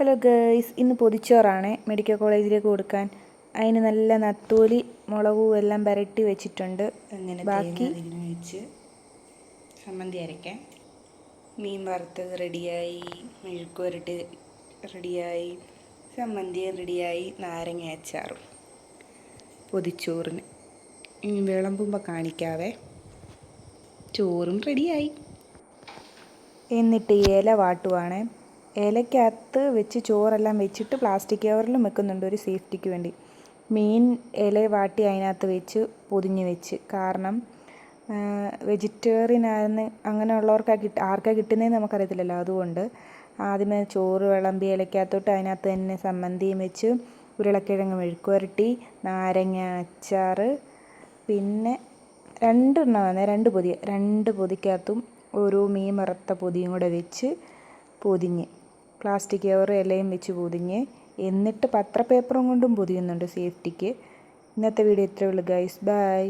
Hello guys, ഇന്ന് പൊതിച്ചോറാണ് medical കോളേജിലേക്ക് കൊടുക്കാൻ. അതിന് നല്ല നത്തോലി മുളകും എല്ലാം പുരട്ടി വെച്ചിട്ടുണ്ട്. അങ്ങനെ ബാക്കി അതിന് വെച്ച് ചമ്മന്തി അരയ്ക്കാൻ. മീൻ വറുത്തത് റെഡിയായി, മെഴുക്ക് പുരട്ടി റെഡിയായി, ചമ്മന്തി റെഡിയായി, നാരങ്ങ അച്ചാറും പൊതിച്ചോറിന്. ഇനി വിളമ്പുമ്പോൾ കാണിക്കാവേ. ചോറും റെഡിയായി. എന്നിട്ട് ഇല വാട്ടുവാണ്. ഇലയ്ക്കകത്ത് വെച്ച് ചോറെല്ലാം വെച്ചിട്ട് പ്ലാസ്റ്റിക് കവറിലും വെക്കുന്നുണ്ട് ഒരു സേഫ്റ്റിക്ക് വേണ്ടി. മീൻ ഇല വാട്ടി അതിനകത്ത് വെച്ച് പൊതിഞ്ഞ് വെച്ച്. കാരണം വെജിറ്റേറിയൻ ആണെന്ന് അങ്ങനെയുള്ളവർക്കാണ് ആർക്കാണ് കിട്ടുന്നതെന്ന് നമുക്കറിയത്തില്ലല്ലോ. അതുകൊണ്ട് ആദ്യമേ ചോറ് വിളമ്പി ഇലയ്ക്കകത്തോട്ട് അതിനകത്ത് തന്നെ ചമ്മന്തിയും വെച്ച്, ഉരുളക്കിഴങ്ങ് മെഴുക്ക് പുരട്ടി, നാരങ്ങ അച്ചാർ, പിന്നെ രണ്ട് പൊതിക്കകത്തും ഓരോ മീൻ വറുത്ത പൊതിയും കൂടെ വെച്ച് പൊതിഞ്ഞ്, പ്ലാസ്റ്റിക് കവറും ഇലയും വെച്ച് പൊതിഞ്ഞ്, എന്നിട്ട് പത്രപേപ്പറും കൊണ്ടും പൊതിയുന്നുണ്ട് സേഫ്റ്റിക്ക്. ഇന്നത്തെ വീഡിയോ ഇത്രയേ ഉള്ളൂ ഗൈസ്. ബൈ.